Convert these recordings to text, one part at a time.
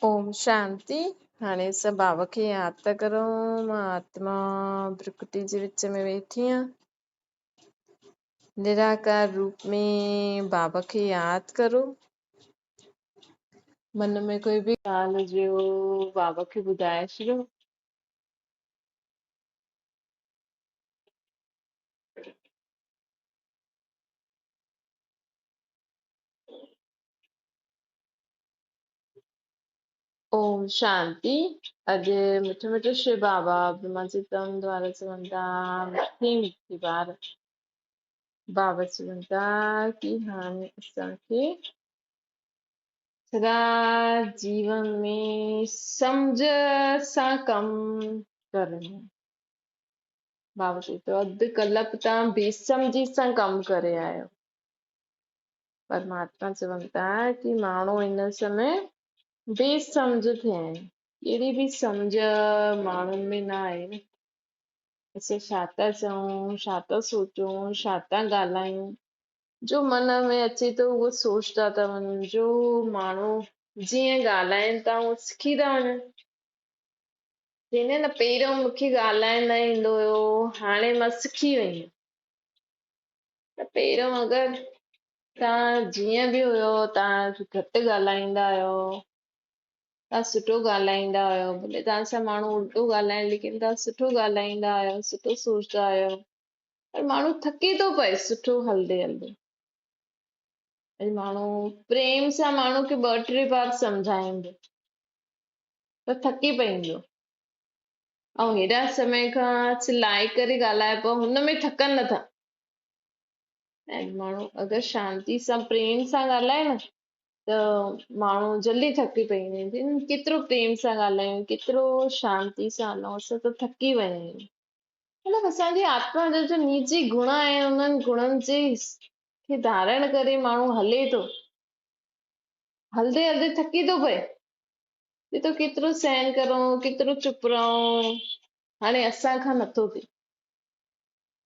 ओम शांति। हाणे सब बाबा खे याद था करो। मां आत्मा प्रकृति जे विच में वेठी आहियां। निराकार रूप में बाबा खे याद करो। मन में कोई भी ॻाल्हि हुजेव बाबा खे ॿुधाए छॾियो। ओम शांति। अॼु मिठो मिठो श्री बाबा ब्रह्मा जी तम द्वारा चवनि था मिठी मिठी बार बाबा चवनि था कि हाणे असांखे सदा जीवन में सम्झ सां कम करणो। बाबा चए थो अधु कलाक तव्हां बेसमझी सां कम करे आहियो। परमात्मा चवनि था कि माण्हू हिन समय बेसमझ थिया आहिनि। कहिड़ी बि सम्झ माण्हुनि में न आहे। असां छा था चऊं, छा था सोचूं, छा था ॻाल्हायूं, जो मन में अचे थो उहो सोचता था वञनि। जो माण्हू जीअं ॻाल्हाइनि था उहो सिखी था वञनि। चईंदा न पहिरियों मूंखे ॻाल्हाइण न ईंदो हुयो, हाणे मां सिखी वई आहियां। त पहिरियों अगरि तव्हां जीअं बि हुयो, तव्हां घटि ॻाल्हाईंदा आहियो, तव्हां सुठो ॻाल्हाईंदा आहियो, भले तव्हां सां माण्हू उल्टो ॻाल्हाइनि, लेकिन तव्हां सुठो ॻाल्हाईंदा आहियो, सुठो सोचदा आहियो। पर माण्हू थकी थो पए सुठो हलदे हलदे। ऐं माण्हू प्रेम सां माण्हू खे 2-3 बार सम्झाईंदो त थकी पईंदो। ऐं हेॾा समय खां चिल्लाए करे ॻाल्हाए पियो, हुन में थकनि नथा। ऐं माण्हू अगरि शांती सां प्रेम सां ॻाल्हाए न त माण्हू जल्दी थकी पईंदा आहिनि। केतिरो प्रेम सां ॻाल्हायूं, केतिरो शांती सां हलूं, असां त थकी विया आहियूं। मतिलबु असांजी आत्मा जा जो निजी गुण आहिनि, उन्हनि गुणनि जे खे धारण करे माण्हू हले थो। हलदे हलदे थकी थो पए। चए थो केतिरो सहन करूं, केतिरो चुप रहूं। हाणे असां खां नथो थिए।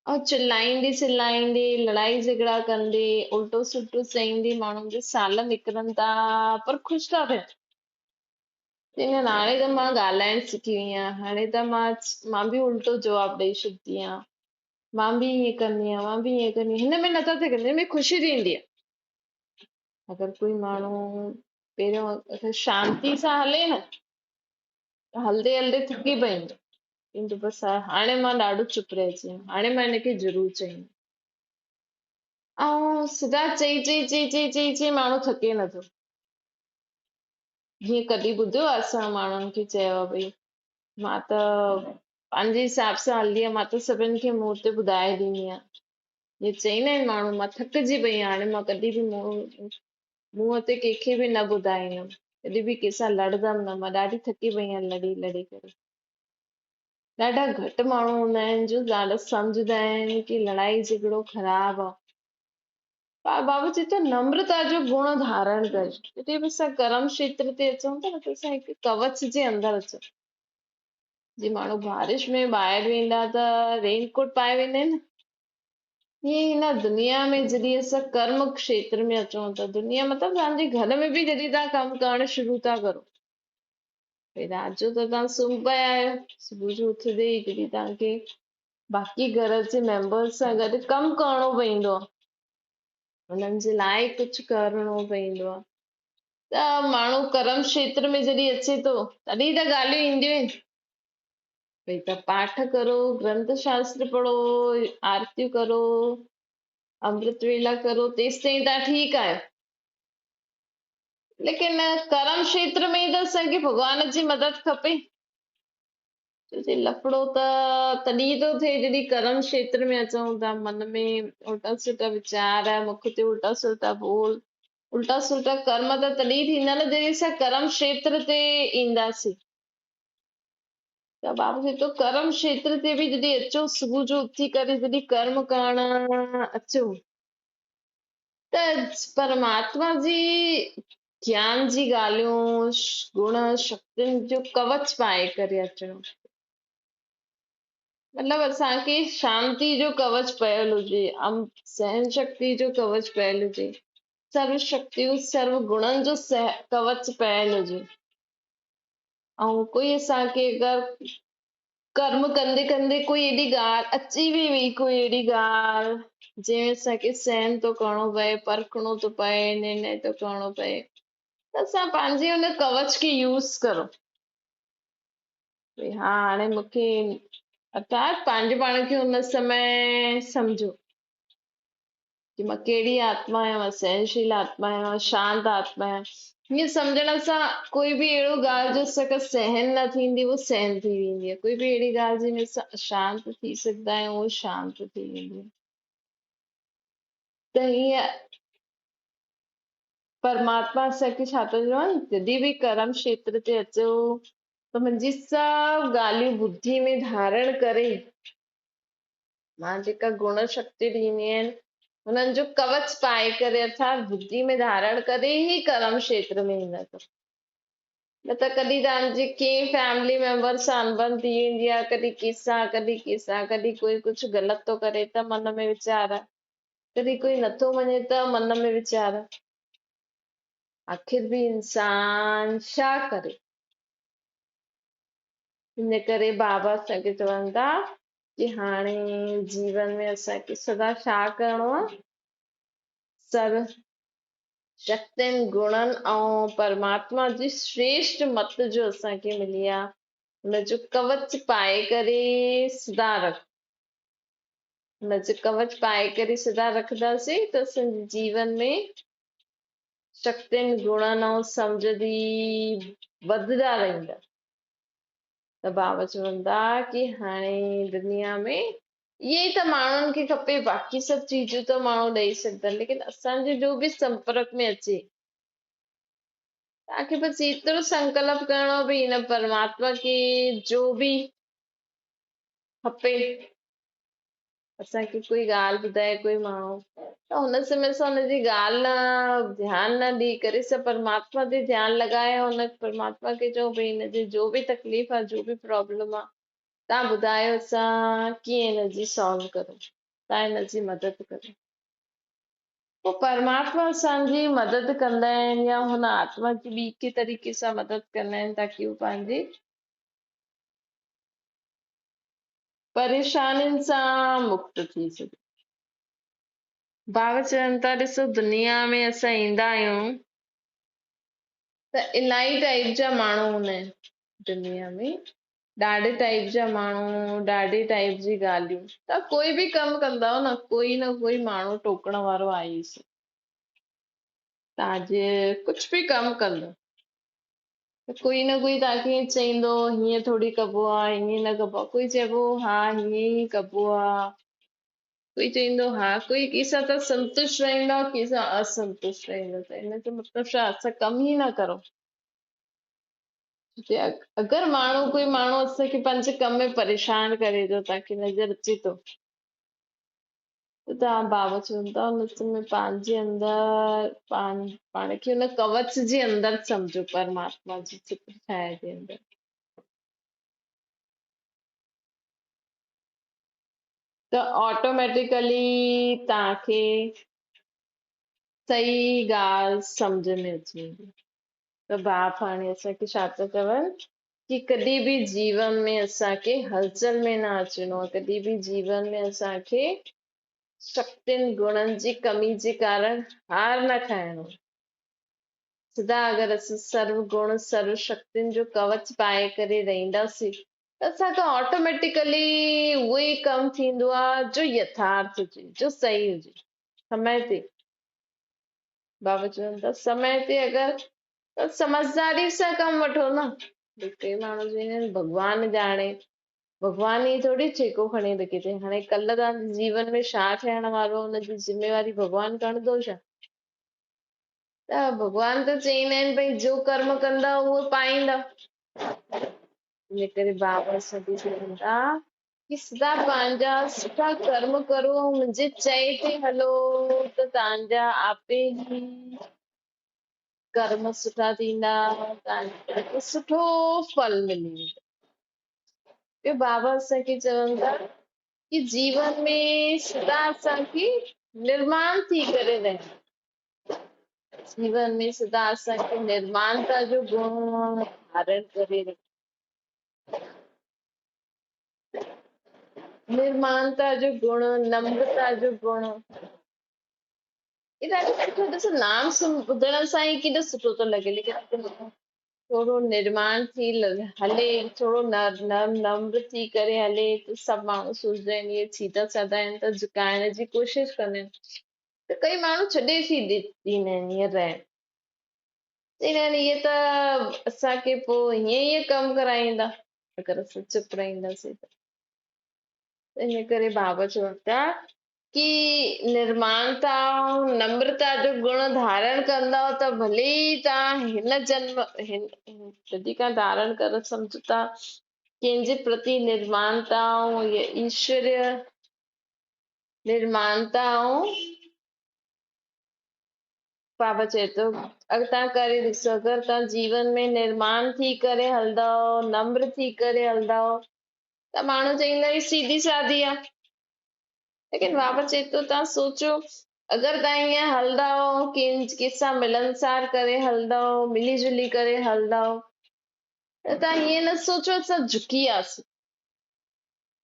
ऐं चिल्लाईंदे चिल्लाईंदे लड़ाई झगड़ा कंदे उल्टो सुल्टो चईंदे माण्हुनि जा साल निकिरनि था, पर ख़ुशि था थियनि। चईंदा हाणे त मां ॻाल्हाइण सिखी वई आहियां, हाणे त मां बि उल्टो जवाबु ॾेई छॾंदी आहियां, मां बि ईअं कंदी आहियां, मां बि ईअं कंदी आहियां। हिन में नथा थिए, हिन में ख़ुशी थींदी आहे। अगरि कोई माण्हू पहिरियों अगरि शांती सां हले न त हलदे हलदे थकी पईंदो। किंतु बसि हाणे मां ॾाढो चुप रहिजी वियमि, हाणे मां हिनखे ज़रूरु चईंदमि। ऐं सदा चई चई चई चई चई चई माण्हू थके नथो। जीअं कॾहिं ॿुधियो आहे असां माण्हुनि खे चयो आहे भई मां त पंहिंजे हिसाब सां हलदी आहियां, मां त सभिनि खे मुंहुं ते ॿुधाए ॾींदी आहियां। इहे चईंदा आहिनि माण्हू मां थकिजी पई आहियां, हाणे मां कॾहिं बि मुंहं ते कंहिंखे बि न ॿुधाईंदमि, कॾहिं बि कंहिंसां लड़दमि न, मां ॾाढी थकी पई आहियां लड़ी लड़ी करे। ॾाढा घटि माण्हू हूंदा आहिनि जो ॾाढा सम्झंदा आहिनि कि लड़ाई झगड़ो ख़राबु आहे। बाबा चए थो नम्रता जो गुण धारण कर। जॾहिं बि असां कर्म क्षेत्र ते अचूं था न त असां हिकु कवच जे अंदरि अचूं। जीअं माण्हू बारिश में ॿाहिरि वेंदा त रेनकोट पाए वेंदा आहिनि, ईअं हिन दुनिया में जॾहिं असां कर्म क्षेत्र में अचूं था, दुनिया मतिलबु तव्हांजे घर में बि जॾहिं तव्हां कमु करणु शुरू था करो, भई राति जो त तव्हां सुम्ही पिया आहियो, सुबुह जो उथंदे ई जॾहिं तव्हांखे बाक़ी घर जे मेंबर्स सां गॾु कमु करणो पवंदो आहे, हुननि जे लाइ कुझु करणो पवंदो आहे, त माण्हू कर्म क्षेत्र में जॾहिं अचे थो तॾहिं त ॻाल्हियूं ईंदियूं आहिनि। भई त पाठ करो, ग्रंथ शास्त्र पढ़ो, आरतियूं करो, अमृत वेला करो, तेसि ताईं तव्हां ठीकु आहियो। लेकिन कर्म क्षेत्र में ई त असांखे भॻवान जी मदद खपे। छोजे लफड़ो त तॾहिं थो थिए जॾहिं कर्म क्षेत्र में अचूं था, मन में उल्टा सुल्टा वीचार, मुख ते उल्टा सुल्टा बोल, उल्टा सुल्टा कर्म त तॾहिं थींदा न जॾहिं असां कर्म क्षेत्र ते ईंदासीं। त बाबा चए थो कर्म क्षेत्र ते बि जॾहिं अचो, सुबुह जो उथी करे जॾहिं कर्म करण अचो त परमात्मा जी ज्ञान जी ॻाल्हियूं, गुण शक्तियुनि जो कवच पाए करे अचणो। मतिलबु असांखे शांति जो कवच पयल हुजे, सहन शक्ति जो कवच पयल हुजे, सर्व शक्तियूं सर्व गुणनि जो कवच पयल हुजे। ऐं कोई असांखे अगरि कर्म कंदे कंदे कोई एॾी ॻाल्हि अची बि हुई, कोई एॾी ॻाल्हि जंहिंमें असांखे सहन थो करिणो पए, परखिणो थो पए, निर्णय थो करिणो पए, त असां पंहिंजे हुन कवच खे यूज़ करो। भई हा हाणे मूंखे अर्थात पंहिंजे पाण खे हुन समय सम्झो कि मां कहिड़ी आत्मा आहियां, सहनशील आत्मा आहियां, शांत आत्मा आहियां। हीअं सम्झण सां कोई बि अहिड़ो ॻाल्हि जो असांखे सहन न थींदी, उहो सहन थी वेंदी आहे। कोई बि अहिड़ी ॻाल्हि जंहिंमें असां अशांत थी सघंदा आहियूं, उहो शांत थी वेंदी आहे। त हीअं परमात्मा असांखे छा थो चवनि, जॾहिं बि कर्म क्षेत्र ते अचो त मुंहिंजी सभु ॻाल्हियूं बुद्धि में धारण करे मां जेका गुण शक्ति ॾींदी आहिनि हुननि जो कवच पाए करे अर्थात बुद्धि में धारण करे ई कर्म क्षेत्र में ईंदा अथव। न त कॾहिं तव्हांजी कंहिं फैमिली मेंबर सां अनबन थी वेंदी आहे, कॾहिं कंहिंसां कॾहिं कोई कुझु ग़लति थो करे त मन में वीचार, कॾहिं कोई नथो मञे त मन में वीचार। आख़िर बि इंसान छा करे? इन करे बाबा असांखे चवनि था कि हाणे जीवन में असांखे सदा छा करिणो आहे, सर्व शक्तियुनि गुणनि ऐं परमात्मा जी श्रेष्ठ मत जो असांखे मिली आहे हुनजो कवच पाए करे सदा हुनजो कवच पाए करे सदा रखंदासीं त असांजे जीवन में शक्तियुनि गुणनि ऐं सम्झ वधदा रहंदा। त बाबा चवनि था कि हाणे दुनिया में इहे त माण्हुनि खे खपे, बाक़ी सभु चीजूं त माण्हू ॾेई सघंदा, लेकिन असांजे जो बि संपर्क में अचे तव्हांखे बसि एतिरो संकल्प करिणो भई हिन परमात्मा खे जो बि खपे, असांखे कोई ॻाल्हि ॿुधाए कोई माण्हू त हुन समय असां हुनजी ॻाल्हि न ध्यानु न ॾेई करे असां परमात्मा ते ध्यानु लॻाए हुन परमात्मा खे चऊं भई हिनजी जो बि तकलीफ़ आहे, जो बि प्रॉब्लम आहे, तव्हां ॿुधायो असां कीअं हिनजी सॉल्व करूं, तव्हां हिनजी मदद करो। पोइ परमात्मा असांजी मदद कंदा आहिनि या हुन आत्मा जी ॿी के तरीक़े सां मदद कंदा आहिनि ताकी हू पंहिंजी परेशानियुनि सां मुक्त थी सघे। बाबा चवनि था ॾिसो दुनिया में असां ईंदा आहियूं त इलाही टाइप जा माण्हू हूंदा आहिनि दुनिया में, ॾाढे टाइप जा माण्हू, ॾाढे टाइप जी ॻाल्हियूं, त कोई बि कमु कंदव न कोई माण्हू टोकण वारो आहे ई। तव्हांजे कुझु बि कमु कंदव त कोई न कोई तव्हांखे चईंदो हीअं थोरी कबो आहे, हीअं न कबो आहे, कोई चइबो हा हीअं ई कबो आहे, कोई चईंदो हा, कोई कंहिंसां त संतुष्ट रहंदो, कंहिंसां असंतुष्ट रहंदो, त हिन जो मतिलबु छा असां कम ई न करो। अगरि कोई माण्हू असांखे पंहिंजे कम में परेशान करे थो, तव्हांखे नज़र अचे थो त तव्हां बाबा चवनि था हुन समय पंहिंजे अंदरि पाण खे हुन कवच जे अंदरि सम्झो, परमात्मा जी चित्र ठाहे जे अंदरि। त ऑटोमेटिकली तव्हांखे सही ॻाल्हि सम्झ में अची वेंदी। त बाप हाणे असांखे छा था चवनि कि कॾहिं बि जीवन में असांखे हलचल में न अचिणो आहे, कॾहिं बि जीवन में असांखे शक्तियुनि गुणनि जी कमी जे कारण हार न खाइणो। सदा अगरि असां सर्व गुण सर्व शक्तियुनि जो कवच पाए करे रहंदासीं त असांखां ऑटोमेटिकली उहो ई कमु थींदो आहे जो यथार्थ हुजे, जो सही हुजे, समय ते। बाबा चवनि था समय ते अगरि त समझदारी सां कमु वठो न। कई माण्हू चवंदा आहिनि भॻवानु ॼाणे, भॻवान ई थोरी छेको खणी रखी अथई, हाणे कल्ह तव्हांजे जीवन में छा थियण वारो हुनजी जिम्मेवारी भॻवानु खणंदो छा? त भॻवान त चईंदा आहिनि भई जो कर्म कंदा उहो पाईंदा। इन करे बाबा सभु चवनि था कि सदा पंहिंजा सुठा कर्म करो, मुंहिंजे चए ते हलो त तव्हांजा आपे ई कर्म सुठा थींदा, तव्हांखे सुठो फल मिली वेंदो। ॿियो बाबा असांखे चवनि था कि जीवन में सदा असांखे निर्माण थी करे रहना, जीवन में सदा असांखे निर्माणता जो गुण धारण करे रखो। निर्माणता जो गुण, नम्रता जो गुण, ये ॾाढो सुठो। ॾिसो नाम ॿुधण सां ई केॾो सुठो थो लॻे, लेकिन थोड़ो निर्माण थी हले, थोड़ो नम्र थी करे हले त सभु माण्हू सोचदा आहिनि इहे सीधा साधा आहिनि त झुकाइण जी कोशिश कंदा आहिनि। त कई माण्हू छॾे ॾींदा आहिनि ईअं रहण, चईंदा आहिनि इहे त असांखे पोइ हीअं कमु कराईंदा अगरि असां चुप रहंदासीं त। इन करे बाबा चवनि था कि निर्माणता ऐं नम्रता जो गुण धारण कंदव त भले ई तव्हां हिन जन्म जॾहिं खां धारण करे सम्झो था कंहिंजे प्रति निर्माणता ऐं ईश्वरीय निर्माणता ऐं बाबा चए थो अगर तव्हां करे ॾिसो, अगरि तव्हां जीवन में निर्माण थी करे हलंदव, नम्र थी करे हलंदव त माण्हू चईंदा ही सीधी सादी आहे। लेकिन बाबा चए थो तव्हां सोचो, अगरि तव्हां ईअं हलंदव कंहिंसां मिलनसार करे हलंदव, मिली जुली करे हलंदव त तव्हां ईअं न सोचो असां झुकी वियासीं,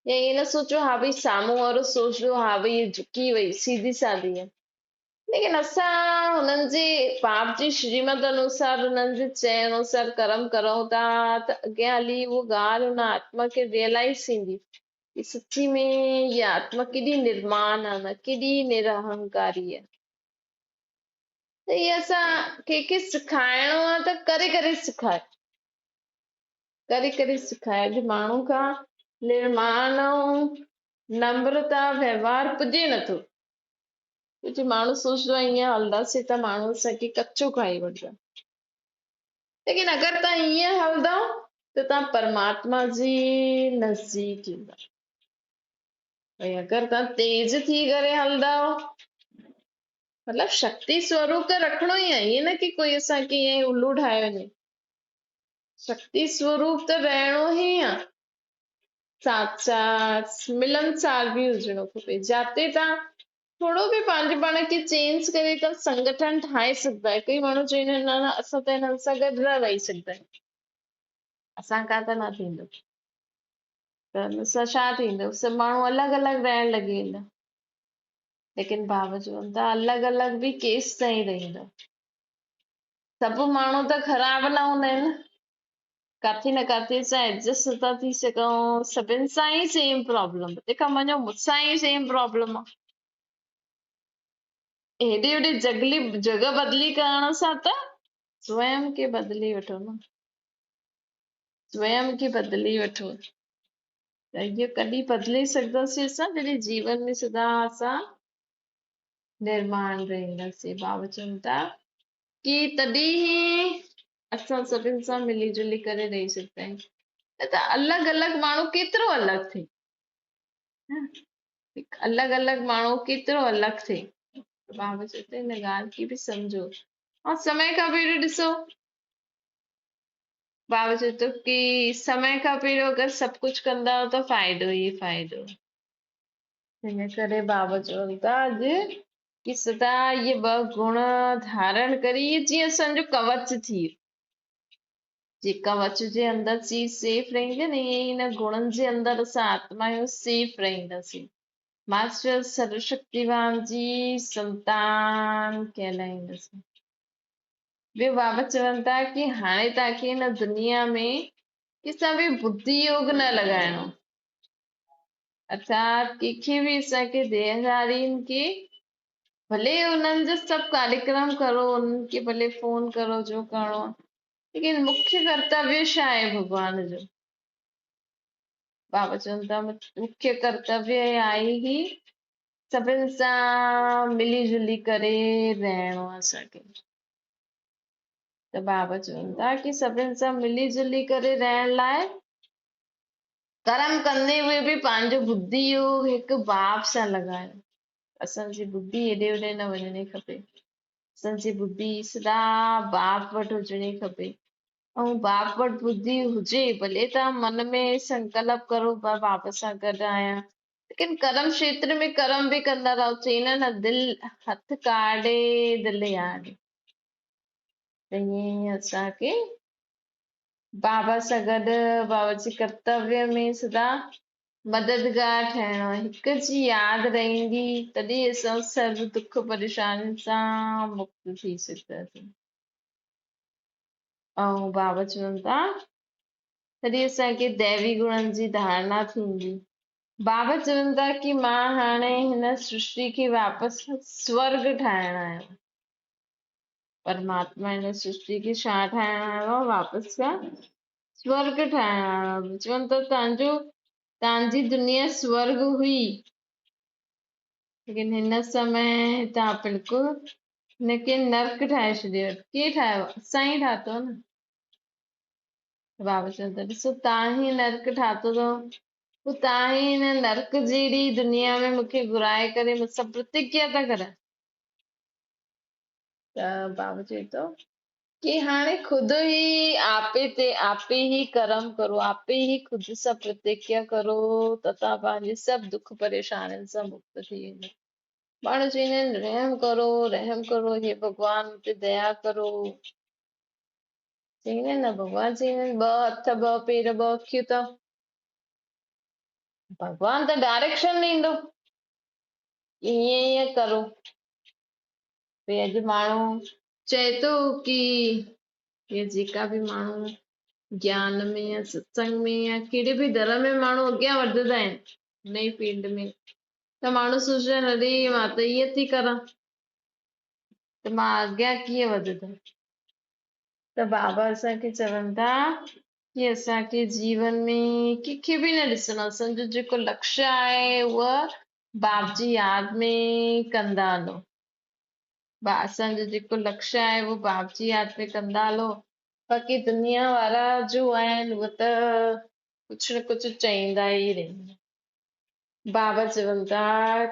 या ईअं न सोचो हा भई साम्हूं वारो सोचदो हा भई हीअ झुकी वई सीधी सादी आहे। लेकिन असां हुननि जे पाप जी श्रीमत अनुसार, हुननि जे चए अनुसार कर्म करूं था त अॻियां हली उहो ॻाल्हि हुन आत्मा खे रियलाइज़ थींदी कि सच्ची में इहा आत्मा केॾी निर्माण आहे, न केॾी निरहंकारी आहे। त इहे असां कंहिंखे सिखाइणो आहे त करे करे सिखाए, करे करे सिखाए। अॼु माण्हू खां निर्माण ऐं नम्रता व्यवहार पुॼे नथो, छोकी माण्हू सोचदो आहे ईअं हलंदासीं त माण्हू असांखे कचो खाई वठंदा। लेकिन अगरि तव्हां ईअं हलंदव त तव्हां परमात्मा जी नज़दीक ईंदा। भई अगरि तव्हां तेज थी करे हलंदव, मतिलबु शक्ति स्वरूप त रखिणो ई आहे, ईअं न की कोई असांखे ईअं उल्लू ठाहे वञे। शक्ति स्वरूप त रहणो ई आहे, साथ साथ मिलनसार बि हुजणो खपे। जाते तव्हां थोड़ो बि पंहिंजे पाण खे चेंज करे तव्हां संगठन ठाहे सघंदा आहियो। कई माण्हू चवंदा आहिनि न असां त हिननि सां गॾु न रही सघंदा आहियूं, असां खां त न थींदो, त हिन सां छा थींदो, सभु माण्हू अलॻि अलॻि रहण लॻी वेंदा। लेकिन बाबा चवनि था अलॻि अलॻि बि केसि ताईं रहंदा, सभु माण्हू त ख़राब न हूंदा आहिनि, काथे न काथे सां एडजस्ट था थी सघूं। सभिनि सां ई सेम प्रॉब्लम, तंहिंखां मञो मूंसां ई सेम प्रॉब्लम आहे। हेॾे होॾे जॻह बदिली करण सां त स्वयं खे बदिली वठो न, स्वयं खे बदिली वठो। त इहो कॾहिं बदिले सघंदासीं असां जॾहिं जीवन में सदा असां निर्माण रहंदासीं। बाबा चवनि था कि तॾहिं ई असां सभिनि सां मिली जुली करे रही सघंदा आहियूं। न त अलॻि अलॻि माण्हू केतिरो अलॻि थिए, अलॻि अलॻि माण्हू केतिरो अलॻि थिए। बाबा चए थो हिन ॻाल्हि खे बि सम्झो। ऐं समय खां पहिरियों ॾिसो, बाबा चए थो कि समय खां पहिरियों अगरि सभु कुझु कंदा त फ़ाइदो ई फ़ाइदो। हिन करे बाबा चवनि था अॼु कि सदा इहे ॿ गुण धारण करे, इहे जीअं असांजो कवच थी वियो, जे कवच जे अंदरि चीज सेफ रहंदी न, ईअं ई हिन गुणनि जे अंदरि असां आत्मा आहियूं सेफ रहंदासीं। मास्टर सर्वशक्तिवान जी संतान कहलाईंदासीं। ॿियो बाबा चवनि था कि हाणे तव्हांखे हिन दुनिया में कंहिंसां बि बुद्धि योग न लॻाइणो, अर्थात कंहिंखे बि असांखे देहधारियुनि खे भले उन्हनि जो सभु कार्यक्रम करो, उन्हनि खे भले फोन करो जो करिणो आहे, लेकिन मुख्य कर्तव्य छा आहे भॻवान जो? बाबा चवनि था मुख्य कर्तव्य आहे ही सभिनि सां मिली जुली करे रहणो आहे असांखे। त बाबा चवनि था कि सभिनि सां मिली जुली करे रहण लाइ कर्म कंदे हुए बि पंहिंजो बुद्धि योग हिकु भाव सां लॻायो। असांजी बुद्धि हेॾे होॾे न वञणी खपे, असांजी बुद्धि सदा बाप वटि हुजणी खपे। ऐं बाप वटि बुद्धि हुजे, भले तव्हां मन में संकल्प करो बाप सां गॾु आहियां, लेकिन कर्म क्षेत्र में कर्म बि कंदा रहो। चईंदा आहिनि न दिलि हथ काॾे दिलि याॾे, त ईअं असांखे बाबा सां गॾु बाबा जे कर्तव्य में सदा मददगार ठहिणो, हिक जी यादि रहंदी तॾहिं असां सर्व दुख परेशानियुनि सां मुक्त थी सघंदासीं। ऐं बाबा चवनि था तॾहिं असांखे दैवी गुणनि जी धारणा थींदी। बाबा चवनि था कि मां हाणे हिन सृष्टि खे वापसि स्वर्ग ठाहिणु आहियां। परमात्मा हिन सृष्टि खे छा ठाहिणु आयो आहे? वापसि खां स्वर्ग ठाहिणु आयो आहे। चवनि था तव्हांजी दुनिया स्वर्ग हुई, लेकिन हिन समय तव्हां बिल्कुलु हिनखे नर्क ठाहे छॾियो। केरु ठाहियो? असां ई ठातो न। बाबा चवनि था ॾिसो तव्हां ई नर्क ठातो अथव, पोइ तव्हां ई हिन नर्क जहिड़ी दुनिया में मूंखे घुराए करे मूंसां प्रतिज्ञा था करायो। त बाबा चए थो कि हाणे खुद ही आपे ही कर्म करो, आपे ही खुद सां प्रतिज्ञा करो त तव्हां पंहिंजे सभु दुख परेशानियुनि सां मुक्त थी वेंदा। माण्हू चवंदा आहिनि रहम करो, रहम करो, हे भॻवान मुझ ते दया करो। चवंदा आहिनि न भॻवान चवंदा आहिनि ॿ हथ ॿ पेर ॿ अखियूं अथव। भॻवान त डायरेक्शन ॾींदो ईअं ईअं करो। भई अॼु माण्हू चए थो कि ये जेका बि माण्हू ज्ञान में या सत्संग में या कहिड़े बि दर में माण्हू अॻियां वधंदा आहिनि नई फील्ड में, त माण्हू सोचंदा आहिनि अरे मां त इअं थी करां त मां अॻियां कीअं वधंदमि। त बाबा असांखे चवनि था कि असांखे जीवन में कंहिंखे बि न ॾिसणो, असांजो जेको लक्ष्य आहे उहा बाप जी यादि में कंदा हलो। असांजो जेको लक्ष्य आहे उहो बाप जी यादि में कंदा हलो। बाक़ी दुनिया वारा जो आहिनि उहे त कुझु न कुझु चईंदा ई रहंदा। बाबा चवनि था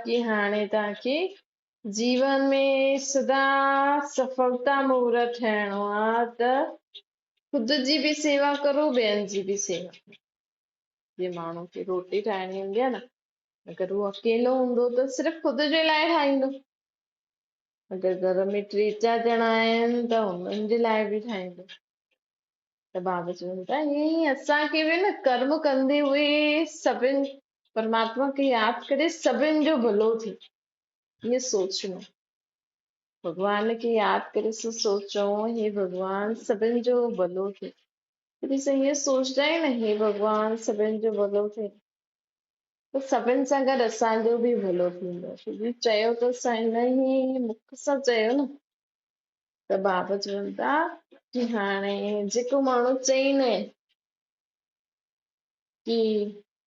कि हाणे तव्हांखे जीवन में सदा सफलता मूर्त ठहिणो आहे त ख़ुद जी बि सेवा करो, ॿियनि जी बि सेवा करो। जीअं माण्हू खे रोटी ठाहिणी हूंदी आहे न, अगरि उहो अकेलो हूंदो त सिर्फ़ु ख़ुद जे लाइ ठाहींदो। अगरि घर में 3-4 ॼणा आहिनि त हुननि जे लाइ बि ठाहींदो। त बाबा चवनि था ईअं ई असांखे बि न कर्म कंदे हुए सभिनि परमात्मा खे यादि करे सभिनि जो भलो थिए, ईअं सोचणो। भॻवान खे यादि करे सोचो हे भॻवान सभिनि जो भलो थिए। तॾहिं असां ईअं सोचदा आहियूं न हे भॻवान सभिनि जो भलो थिए, त सभिनि सां गॾु असांजो बि भलो थींदो। छोकी चयो त असां हिन ई मुख सां चयो न। त बाबा चवनि था कि हाणे जेको माण्हू चईंदा आहिनि कि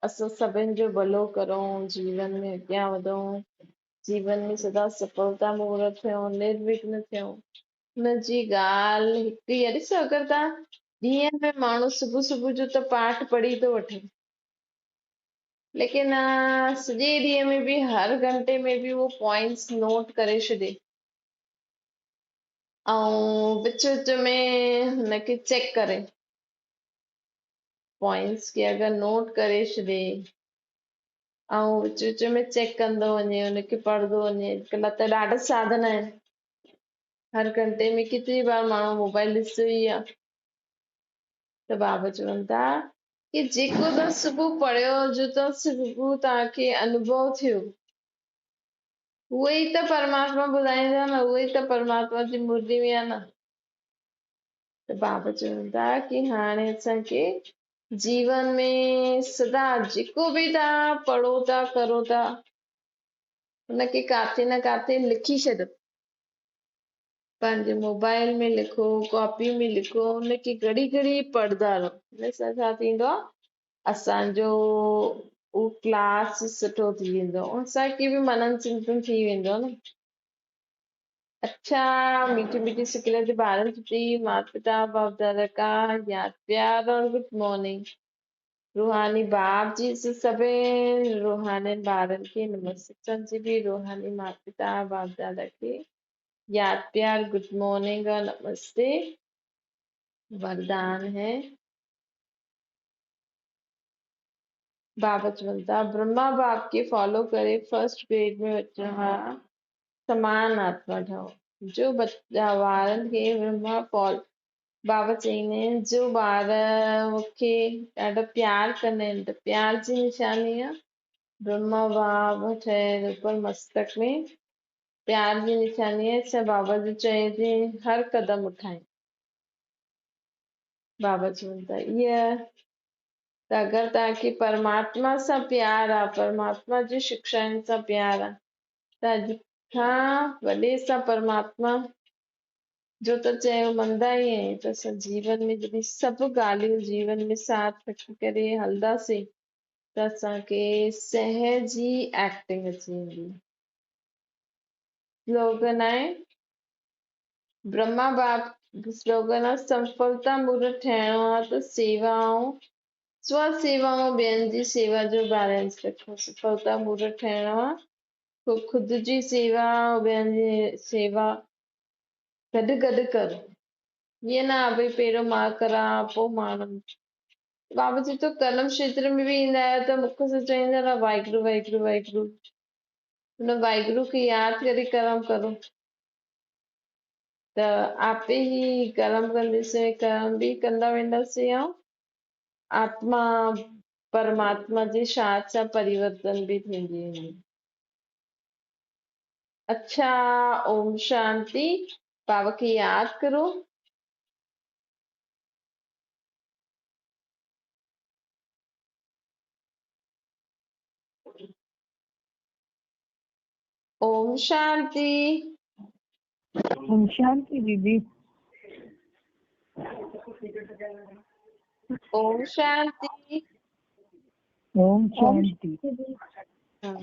असां सभिनि जो भलो करूं, जीवन में अॻियां वधूं, जीवन में सदा सफलता मूर्त थियूं, निर्विघ्न थियूं, हुनजी ॻाल्हि हिकु ई आहे। ॾिसो अगरि तव्हां ॾींहं में माण्हू सुबुह सुबुह जो त पाठ पढ़ी थो वठे, लेकिन सॼे ॾींहं में बि हर घंटे में बि उहो पॉइंट्स नोट करे छॾे ऐं विच विच में हुनखे चेक करे, पॉइंट्स खे अगरि नोट करे छॾे ऐं विच विच में चेक कंदो वञे, हुनखे पढ़ंदो वञे। अॼुकल्ह त ॾाढा साधन आहिनि, हर घंटे में केतिरी बार माण्हू मोबाइल ॾिसो ई आहे। त बाबा चवनि था कि जेको तव्हां सुबुह पढ़ियो जो सुबुह तव्हांखे अनुभव थियो, उहो ई त परमात्मा ॿुधाईंदा न, उहो ई त परमात्मा जी मुरली में आहे न। त बाबा चवनि था कि हाणे असांखे जीवन में सदा जेको बि तव्हां पढ़ो था करो था हुनखे काथे न काथे लिखी छॾो, पंहिंजे मोबाइल में लिखो, कॉपी में लिखो, हुनखे घड़ी घड़ी पढ़ंदा रहो। हिन सां छा थींदो? असांजो उहो क्लास सुठो थी वेंदो, असांखे बि मनन चिंतन थी वेंदो न। अच्छा मीठी मीठी सिकल के ॿारनि जी माता पिता बाप दादा का याद प्यार और गुड मॉर्निंग। रूहानी बाप जी से सभिनि रूहानी ॿारनि खे नमस्ते। सच्ची भी रूहानी माता पिता बाप दादा खे याद प्यार गुड मॉर्निंग और नमस्ते वरदान है। बाबा चवनि था ब्रह्मा बाप के फॉलो करे फर्स्ट ग्रेड में अचण वारा समान आत्मा ठहो। जो ॿारनि खे बाबा चईंदा आहिनि जो ॿार मूंखे ॾाढो प्यार कंदा आहिनि त प्यार जी निशानी आहे ब्रह्मा बाबा ठहियल ऊपर मस्तक में प्यार जी निशानी आहे असां बाबा जो चए थी हर कदम उठायूं बाबा चवनि था इहा त अगरि तव्हांखे परमात्मा सां प्यार आहे परमात्मा जी शिक्षाउनि सां प्यार आहे त अॼु खां वॾे सां परमात्मा जो त चयो मञदा ई आहियूं त असां जीवन में जॾहिं सभु ॻाल्हियूं जीवन में साथ रखी करे हलंदासीं त असांखे सहजी एक्टिंग अची वेंदी स्लोगन आहे ब्रह्मा बाप स्लोगन आहे सफलता मूर्त ठहिणो आहे त सेवा ऐं स्व सेवा ऐं ॿियनि जी सेवा जो बैलेंस रखो सफलता मूर्त ठहिणो आहे पोइ ख़ुदि जी सेवा ऐं ॿियनि जी सेवा गॾु गॾु करो ईअं न भई पहिरियों मां करां पोइ माण्हू बाबा जी तो कर्म क्षेत्र में बि ईंदा आहियो त मुख सां चईंदा रहो वाहिगुरु वाहिगुरु वाहिगुरु हुन वाहिगुरु खे यादि करे कर्म करो त आपे ई कर्म कंदेसीं कर्म बि कंदा वेंदासीं ऐं आत्मा परमात्मा जे साथ सां परिवर्तन बि थींदी वेंदी अच्छा ओम शांति बाबा खे यादि करो ओम शांति ओम शांति दीदी। ओम शांति ओम शांति। हाँ।